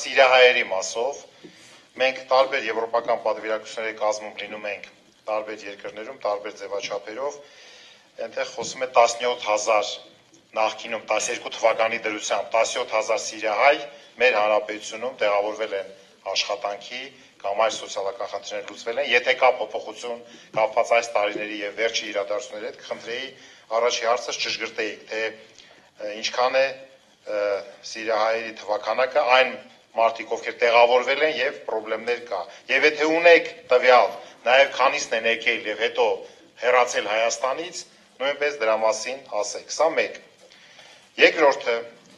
Սիրիահայերի մասով մենք տարբեր եվրոպական պատվիրակությունների կազմում լինում ենք տարբեր երկրներում, տարբեր ձևաչափերով, այնտեղ խոսում է 17,000 նախկինում 12 թվականի դրությամբ 17,000 սիրիահայ մեր հանրապետությունում տեղավորվել են աշխատանքի կամ այլ սոցիալական խնդիրներ լուծվել են, եթե կա փոփոխություն կապված այս տարիների եւ վերջի իրադարձությունների հետ, կխնդրեի առաջի հարցը ճշգրտեիք, թե ինչքան է սիրիահայերի թվականակը այն մարդիկ, ովքեր տեղավորվել են եւ խնդիրներ կա։ Եվ եթե ունեք տվյալ, նաեւ քանիսն են եկել եւ հետո հեռացել Հայաստանից, նույնպես դրա մասին ասեք։ Սա մեկ։ Երկրորդը,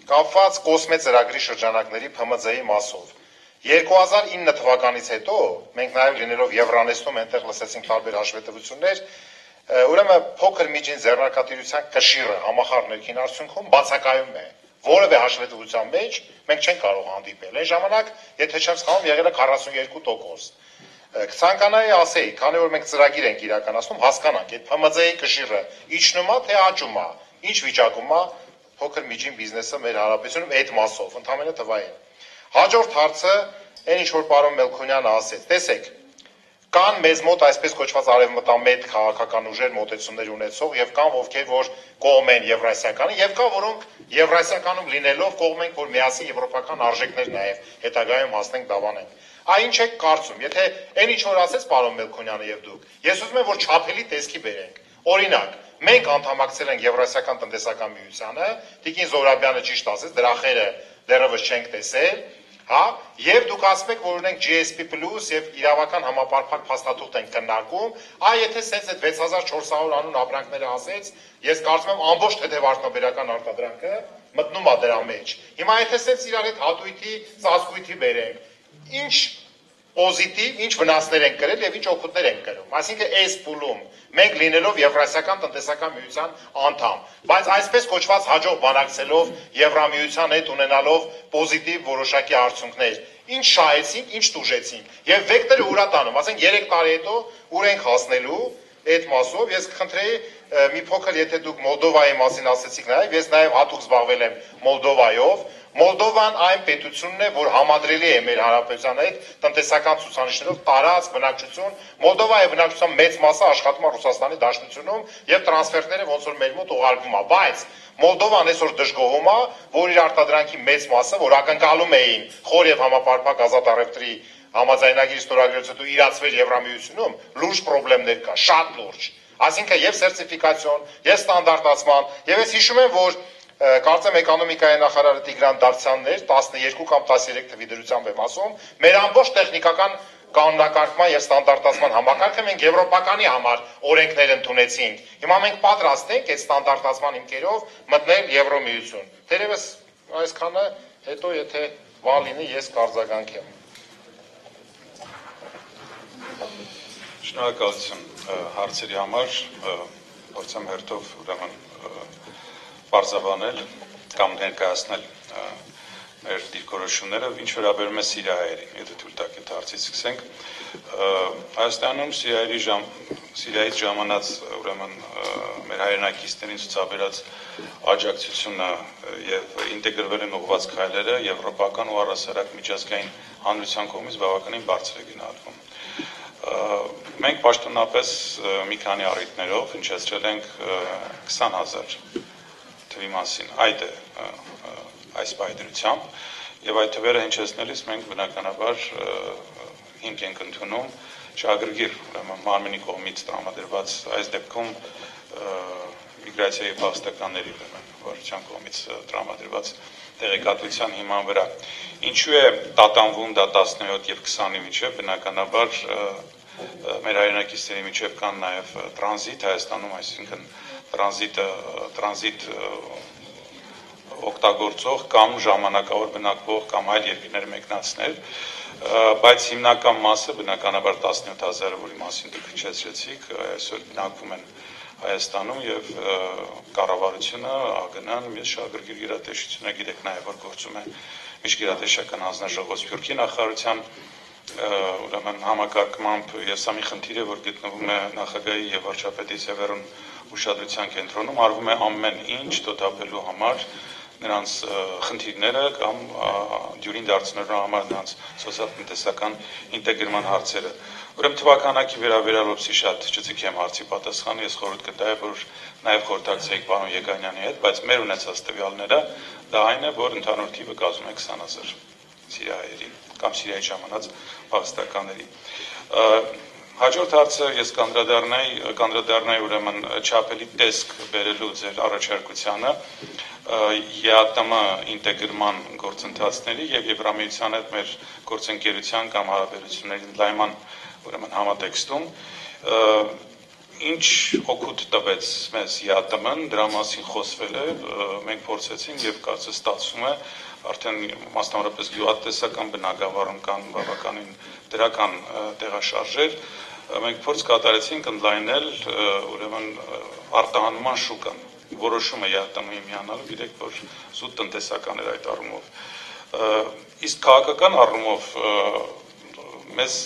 կապված Կոսմե ծրագրի շրջանակների ՓՄԶ-ի մասով։ 2009 թվականից հետո մենք նաեւ լինելով Եվրանեստում այնտեղ լսեցինք տարբեր հաշվետվություններ, ուրեմն փոքր միջին ձեռնարկատիրության կշիռը համախառն ներքին արդյունքում բացակայում է։ Որևէ հաշվետվության մեջ մենք չենք կարող հանդիպել։ Այն ժամանակ, եթե չեմ սխալվում, եղել է 42%։ Կցանկանայի ասեի, քանի որ մենք ծրագիր ենք իրականացնում, հասկանանք, այդ ՓՄԶ-ի կշիռը իջնում է, թե աճում է, ինչ վիճակում է փոքր միջին բիզնեսը մեր հանրապետությունում այդ մասով, ընդհանրապես թվային։ Հաջորդ հարցը, այն ինչ որ պարոն Մելքոնյանը ասեց, տեսեք, կան մեզ մոտ այսպես կոչված արևմտամետ քաղաքական ուժեր մոտեցումներ ունեցող եւ կան ովքեր որ կողմ են եվրասիականը եւ կա որոնք եվրասիականում լինելով կողմ են որ միասին եվրոպական արժեքներ նաեւ հետագայում հասնենք դավանենք։ Այ ինչ եք կարծում, եթե այն ինչ որ ասեց պարոն Մելքոնյանը եւ դուք, ես ուզում եմ որ չափելի տեսքի բերենք։ Օրինակ, մենք անդամակցել ենք Եվրասիական տնտեսական միությանը, Տիկին Զոհրաբյանը ճիշտ ասեց, դրախերը դեռևս չենք տեսել, հա, եւ դուք ասում եք, որ ունենք GSP+ եւ իրավական համապարփակ փաստաթուղթ են քննարկում, այ եթե սենց այդ 6400 անուն ապրանքները ասեց, ես կարծում եմ ամբողջ թեթևարդյունաբերական արտադրանքը մտնում է դրա մեջ։ Հիմա եթե սենց իրար հետ հատույթի, ծածկույթի բերենք, ինչ պոզիտիվ, ինչ վնասներ են կրել եւ ինչ օգուտներ են կրում։ Այսինքն այս փուլում մենք լինելով Եվրասիական տնտեսական միության անդամ, բայց այսպես կոչված հաջող բանակցելով Եվրամիության հետ ունենալով պոզիտիվ որոշակի արդյունքներ, ինչ շահեցինք, ինչ տուժեցինք եւ վեկտորը ուրա տանում, ասենք 3 տարի հետո ուր ենք հասնելու այդ մասով ես կխնդրեի մի փոքր եթե դուք Մոլդովայի մասին ասեցիք նաեւ ես նաեւ հատուկ զբաղվել եմ Մոլդովայով Մոլդովան այն պետությունն է, որ համադրելի է մեր հանրապետության հետ տնտեսական ցուցանիշներով տարած բնակչություն, Մոլդովայի բնակչության մեծ մասը աշխատում է Ռուսաստանի Դաշնությունում եւ տրանսֆերները ոնց որ մեր մոտ ուղարկվում է, բայց Մոլդովան այսօր դժգոհում է, որ իր արտադրանքի մեծ մասը, որ ակնկալում էին խոր եւ համապարփակ ազատ առևտրի համաձայնագիր ստորագրելուց հետո իրացվեր Եվրամիությունում, լուրջ խնդիրներ կա, շատ լուրջ։ Այսինքն եւ սերտիֆիկացիոն, եւ ստանդարտացման, եւ ես հիշում եմ, որ Կարծեմ էկոնոմիկայի նախարարը Տիգրան Դավթյանն էր 12 կամ 13 թվի դրությամբ եմ ասում, մեր ամբողջ տեխնիկական կանոնակարգման եւ ստանդարտացման համակարգը մենք եվրոպականի համար օրենքներ ընդունեցինք։ Հիմա մենք պատրաստ ենք այդ ստանդարտացման հիմքերով մտնել Եվրոմիություն։ Թերևս այսքանը հետո եթե բան լինի ես կարձագանքեմ։ Շնորհակալություն հարցերի համար, փորձեմ հերթով ուրեմն պարզաբանել կամ ներկայացնել մեր դիրքորոշումները, ինչ վերաբերում է սիրիահայերին, եթե թույլ տաք այդ հարցից սկսենք։ Հայաստանում Սիրիայից ժամանած ուրեմն մեր հայրենակիցներին ցուցաբերած աջակցությունը եւ ինտեգրվել են ուղղված քայլերը եվրոպական ու առհասարակ միջազգային հանրության կողմից բավականին բարձր է գնահատվում։ Մենք պաշտոնապես մի քանի առիթներով հնչեցրել ենք 20,000 թվի մասին, այդ է այս պայդրությամբ եւ այդ թվերը հնչեցնելիս մենք բնականաբար հիմք ենք ընդունում շահագրգիռ մարմնի կողմից տրամադրված այս դեպքում միգրացիայի փաստականների վարչության կողմից տրամադրված տեղեկատվության հիման վրա ինչու է տատանվում դա 17 եւ 20-ի միջեւ բնականաբար մեր հայրենակիցների միջեւ կան նաեւ տրանզիտ Հայաստանում, այսինքն տրանզիտ օգտագործող կամ ժամանակավոր բնակվող կամ այլ երկրներ մեկնածներ, բայց հիմնական մասը բնականաբար 17,000-ը, որի մասին դուք հնչեցրեցիք, այսօր բնակվում են Հայաստանում եւ կառավարությունը, ԱԳՆ-ն, մի շահագրգիռ գերատեսչությունը գիտեք նաեւ որ գործում է միջգերատեսչական հանձնաժողով Սփյուռքի նախարարության ուրեմն համակարգմամբ եւ սա մի խնդիր է, որ գտնվում է նախագահի եւ վարչապետի ձևերուն ուշադրության կենտրոնում, արվում է ամեն ինչ տոտափելու համար նրանց խնդիրները կամ դյուրին դարձնելու համար նրանց սոցիալ-տնտեսական ինտեգրման հարցերը։ Ուրեմն թվականակի վերաբերյալով շատ չձգեմ հարցի պատասխանը, ես խորհուրդ կտայի, որ նաև խորհրդակցեիք պարոն Եկանյանի հետ, բայց մեր ունեցած տվյալները դա այն է, որ ընդհանուր թիվը կազմում է 20,000 սիրիահայերի կամ Սիրիայի ժամանած փախստականների։ Հաջորդ հարցը ես կանդրադառնայի ուրեմն չափելի տեսք բերելու ձեր առաջարկությանը ԵԱՏՄ ինտեգրման գործընթացների եւ Եվրամիության հետ մեր գործընկերության կամ հարաբերությունների ընդլայնման ուրեմն համատեքստում ինչ օգուտ տվեց մեզ ԵԱՏՄ-ն, դրա մասին խոսվել է, մենք փորձեցինք եւ կարծես ստացվում է արդեն մասնավորապես գյուղատնտեսական բնագավառում կան բավականին դրական տեղաշարժեր, մենք փորձ կատարեցինք ընդլայնել ուրեմն արտահանման շուկան, որոշումը ԵԱՏՄ-ի միանալու, գիտեք, որ զուտ տնտեսական էր այդ առումով։ Իսկ քաղաքական առումով մեզ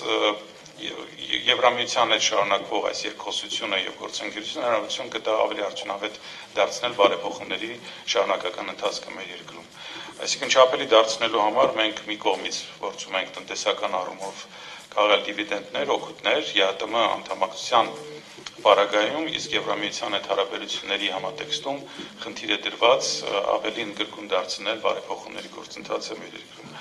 Եվրամիության հետ շարունակվող այս երկխոսությունը եւ գործընկերությունը հնարավորություն կտա ավելի արդյունավետ դարձնել բարեփոխումների շարունակական ընթացքը մեր երկրում։ Այսինքն չափելի դարձնելու համար մենք մի կողմից փորձում ենք տնտեսական առումով քաղել դիվիդենդներ, օգուտներ ԵԱՏՄ անդամակցության պարագայում, իսկ Եվրամիության հետ հարաբերությունների համատեքստում խնդիր է դրված ավելի ընդգրկուն դարձնել բարեփոխումների գործընթացը մեր երկրում։